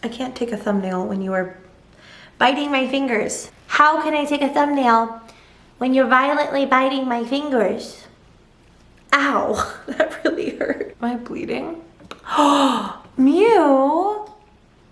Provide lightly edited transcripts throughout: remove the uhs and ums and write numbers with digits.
I can't take a thumbnail when you are biting my fingers. How can I take a thumbnail when you're violently biting my fingers? Ow, that really hurt. Am I bleeding? Oh, Mew.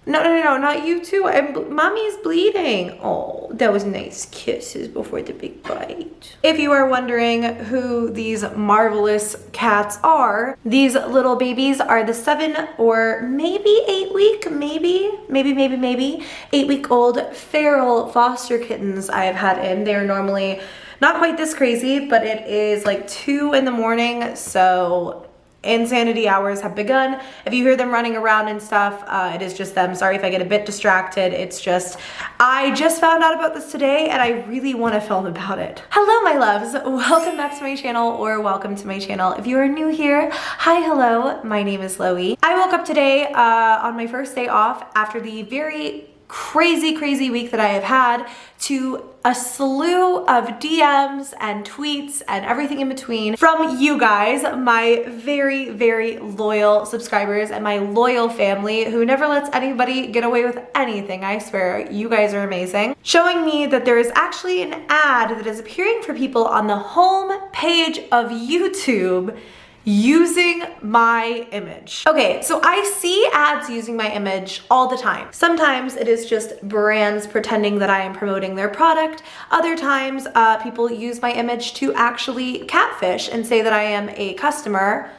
No, not you too. Mommy's bleeding. Oh, that was nice kisses before the big bite. If you are wondering who these marvelous cats are, these little babies are the 7 or maybe 8 week, maybe 8 week old feral foster kittens I have had in. They're normally not quite this crazy, but it is like 2 in the morning, so insanity hours have begun. If you hear them running around and stuff, it is just them. Sorry if I get a bit distracted. It's just, I just found out about this today and I really want to film about it. Hello, my loves. Welcome back to my channel, or welcome to my channel. If you are new here, hi, hello. My name is Loey. I woke up today on my first day off after the very crazy week that I have had, to a slew of DMs and tweets and everything in between from you guys, my very loyal subscribers and my loyal family who never lets anybody get away with anything. I swear, you guys are amazing. Showing me that there is actually an ad that is appearing for people on the home page of YouTube using my image. Okay, so I see ads using my image all the time. Sometimes it is just brands pretending that I am promoting their product. Other times people use my image to actually catfish and say that I am a customer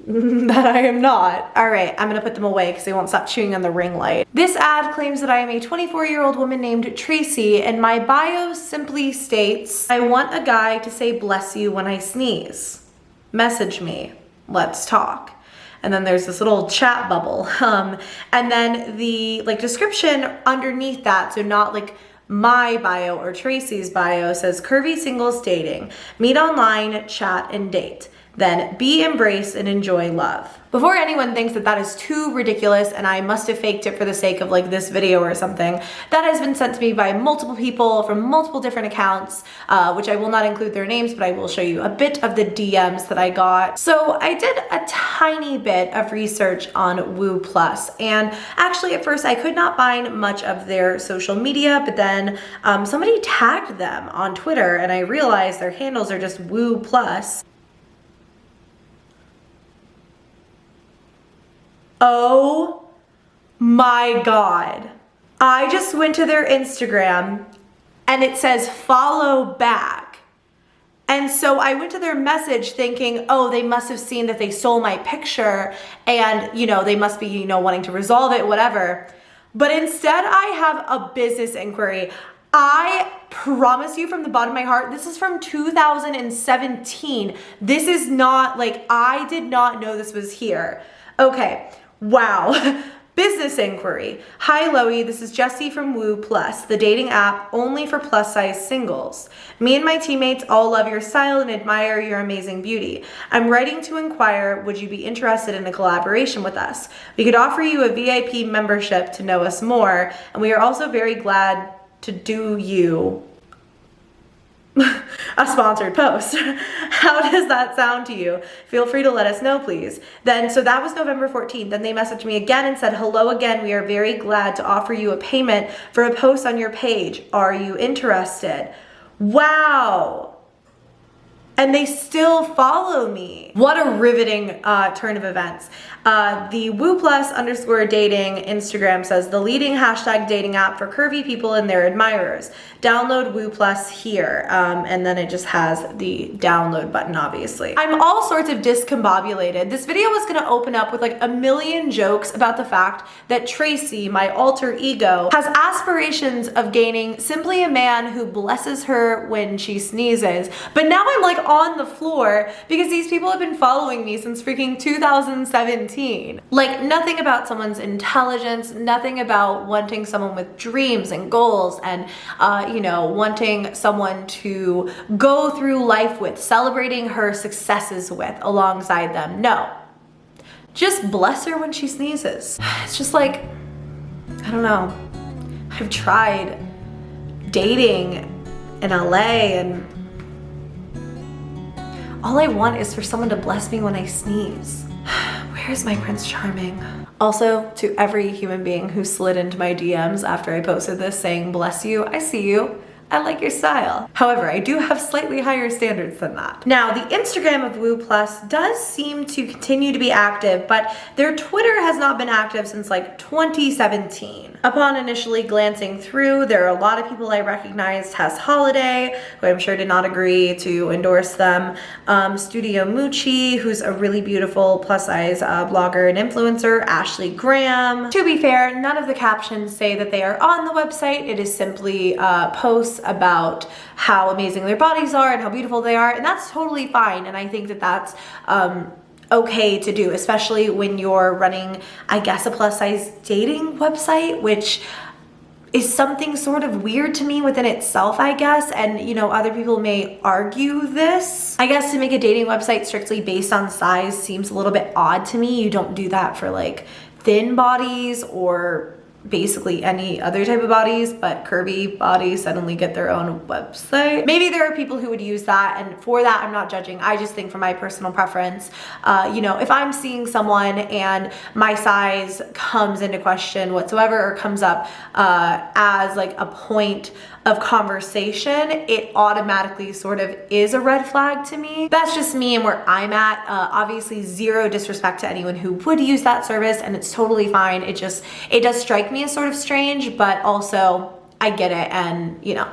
that I am not. All right, I'm gonna put them away because they won't stop chewing on the ring light. This ad claims that I am a 24-year-old woman named Tracy, and my bio simply states, I want a guy to say bless you when I sneeze. Message me, let's talk. And then there's this little chat bubble. And then the description underneath that, so not like my bio or Tracy's bio, says curvy singles dating, meet online, chat, and date. Then be, embrace, and enjoy love. Before anyone thinks that that is too ridiculous and I must have faked it for the sake of like this video or something, that has been sent to me by multiple people from multiple different accounts, which I will not include their names, but I will show you a bit of the DMs that I got. So I did a tiny bit of research on Woo Plus, and actually at first I could not find much of their social media, but then somebody tagged them on Twitter and I realized their handles are just Woo Plus. Oh my God. I just went to their Instagram and it says follow back. And so I went to their message thinking, oh, they must have seen that they stole my picture and, you know, they must be, you know, wanting to resolve it, whatever. But instead I have a business inquiry. I promise you from the bottom of my heart, this is from 2017. This is not like, I did not know this was here. Okay. Wow. Business inquiry. Hi Loey, this is Jessie from Woo Plus, the dating app only for plus size singles. Me and my teammates all love your style and admire your amazing beauty. I'm writing to inquire, would you be interested in a collaboration with us? We could offer you a VIP membership to know us more, and we are also very glad to do you a sponsored post. How does that sound to you? Feel free to let us know, please. Then, so that was November 14th. Then they messaged me again and said, hello again. We are very glad to offer you a payment for a post on your page. Are you interested? Wow. And they still follow me. What a riveting turn of events. The Woo Plus _ dating Instagram says the leading hashtag dating app for curvy people and their admirers. Download Woo Plus here. And then it just has the download button, obviously. I'm all sorts of discombobulated. This video was gonna open up with like a million jokes about the fact that Tracy, my alter ego, has aspirations of gaining simply a man who blesses her when she sneezes. But now I'm like on the floor because these people have been following me since freaking 2017. Like nothing about someone's intelligence, nothing about wanting someone with dreams and goals and you know, wanting someone to go through life with, celebrating her successes with alongside them. No, just bless her when she sneezes. It's just like, I don't know. I've tried dating in LA and all I want is for someone to bless me when I sneeze. Where's my Prince Charming? Also, to every human being who slid into my DMs after I posted this saying, bless you, I see you. I like your style. However, I do have slightly higher standards than that. Now, the Instagram of Woo Plus does seem to continue to be active, but their Twitter has not been active since like 2017. Upon initially glancing through, there are a lot of people I recognized. Tess Holiday, who I'm sure did not agree to endorse them. Studio Moochie, who's a really beautiful plus size blogger and influencer. Ashley Graham. To be fair, none of the captions say that they are on the website. It is simply posts about how amazing their bodies are and how beautiful they are, and that's totally fine. And I think that that's okay to do, especially when you're running, I guess, a plus size dating website, which is something sort of weird to me within itself, I guess. And you know, other people may argue this. I guess to make a dating website strictly based on size seems a little bit odd to me. You don't do that for like thin bodies or basically any other type of bodies, but curvy bodies suddenly get their own website. Maybe there are people who would use that, and for that I'm not judging. I just think from my personal preference, you know, if I'm seeing someone and my size comes into question whatsoever or comes up as like a point of conversation, it automatically sort of is a red flag to me. That's just me and where I'm at. Obviously zero disrespect to anyone who would use that service, and it's totally fine. It does strike me as sort of strange, but also I get it, and you know,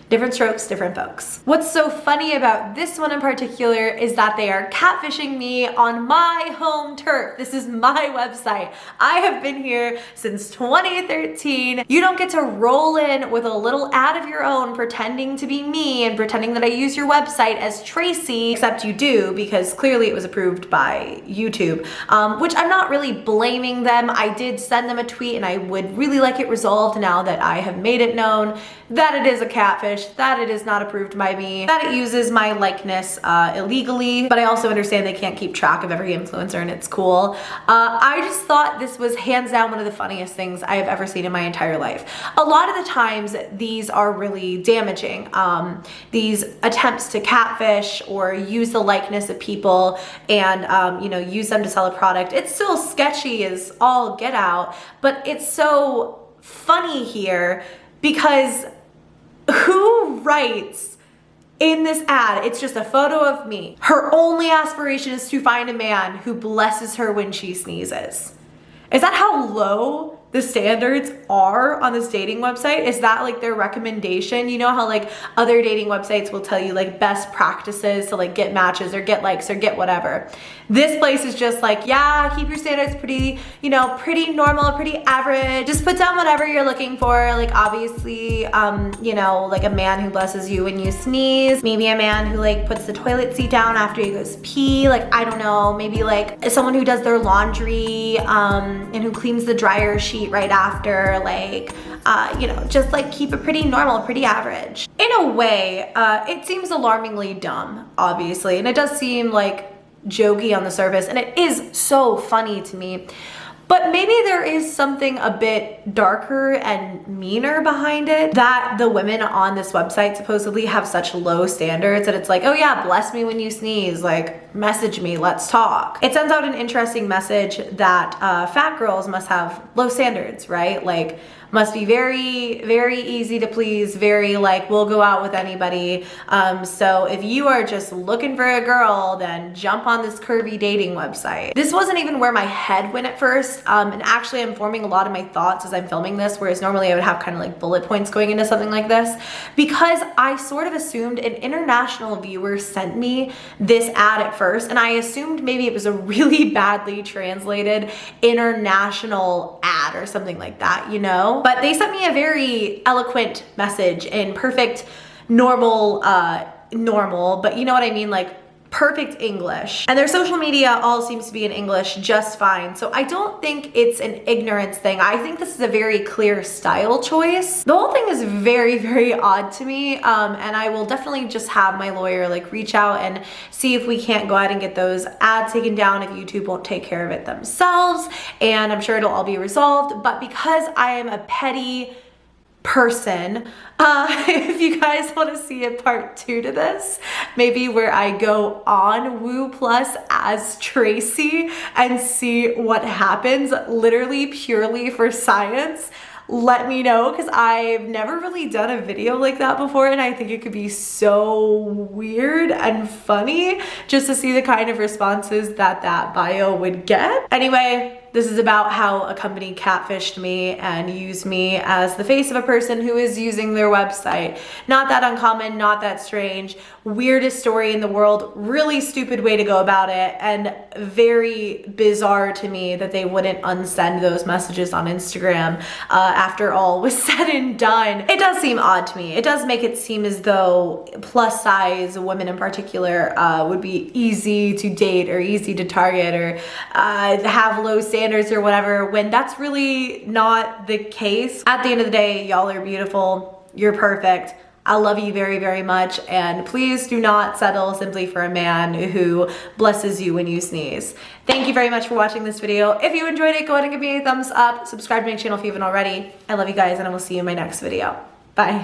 different strokes, different folks. What's so funny about this one in particular is that they are catfishing me on my home turf. This is my website. I have been here since 2013. You don't get to roll in with a little ad of your own pretending to be me and pretending that I use your website as Tracy, except you do, because clearly it was approved by YouTube, which I'm not really blaming them. I did send them a tweet and I would really like it resolved now that I have made it known that it is a catfish, that it is not approved by me, that it uses my likeness illegally, but I also understand they can't keep track of every influencer and it's cool. I just thought this was hands down one of the funniest things I have ever seen in my entire life. A lot of the times these are really damaging. These attempts to catfish or use the likeness of people and you know, use them to sell a product. It's still sketchy as all get out, but it's so funny here because who writes in this ad, it's just a photo of me. Her only aspiration is to find a man who blesses her when she sneezes. Is that how low the standards are on this dating website? Is that like their recommendation? You know how like other dating websites will tell you like best practices to like get matches or get likes or get whatever. This place is just like, yeah, keep your standards pretty, you know, pretty normal, pretty average. Just put down whatever you're looking for. Like obviously, you know, like a man who blesses you when you sneeze. Maybe a man who like puts the toilet seat down after he goes pee. Like, I don't know, maybe like someone who does their laundry and who cleans the dryer sheet right after, like, you know, just like keep it pretty normal, pretty average. In a way, it seems alarmingly dumb, obviously, and it does seem like jokey on the surface, and it is so funny to me. But maybe there is something a bit darker and meaner behind it, that the women on this website supposedly have such low standards that it's like, oh yeah, bless me when you sneeze, like message me, let's talk. It sends out an interesting message that fat girls must have low standards, right? Like must be very, very easy to please, very like, we'll go out with anybody. So if you are just looking for a girl, then jump on this curvy dating website. This wasn't even where my head went at first. And actually I'm forming a lot of my thoughts as I'm filming this, whereas normally I would have kind of like bullet points going into something like this, because I sort of assumed an international viewer sent me this ad at first, and I assumed maybe it was a really badly translated international ad or something like that, you know? But they sent me a very eloquent message in perfect normal, but you know what I mean, like perfect English. And their social media all seems to be in English just fine. So I don't think it's an ignorance thing. I think this is a very clear style choice. The whole thing is very, very odd to me. And I will definitely just have my lawyer like reach out and see if we can't go ahead and get those ads taken down if YouTube won't take care of it themselves. And I'm sure it'll all be resolved. But because I am a petty person. If you guys want to see a part 2 to this, maybe where I go on Woo Plus as Tracy and see what happens, literally purely for science, let me know, because I've never really done a video like that before, and I think it could be so weird and funny just to see the kind of responses that that bio would get. Anyway, this is about how a company catfished me and used me as the face of a person who is using their website. Not that uncommon, not that strange. Weirdest story in the world, really stupid way to go about it, and very bizarre to me that they wouldn't unsend those messages on Instagram after all was said and done. It does seem odd to me. It does make it seem as though plus size women in particular would be easy to date or easy to target or have low standards or whatever, when that's really not the case. At the end of the day, y'all are beautiful, you're perfect. I love you very, very much, and please do not settle simply for a man who blesses you when you sneeze. Thank you very much for watching this video. If you enjoyed it, go ahead and give me a thumbs up. Subscribe to my channel if you haven't already. I love you guys, and I will see you in my next video. Bye.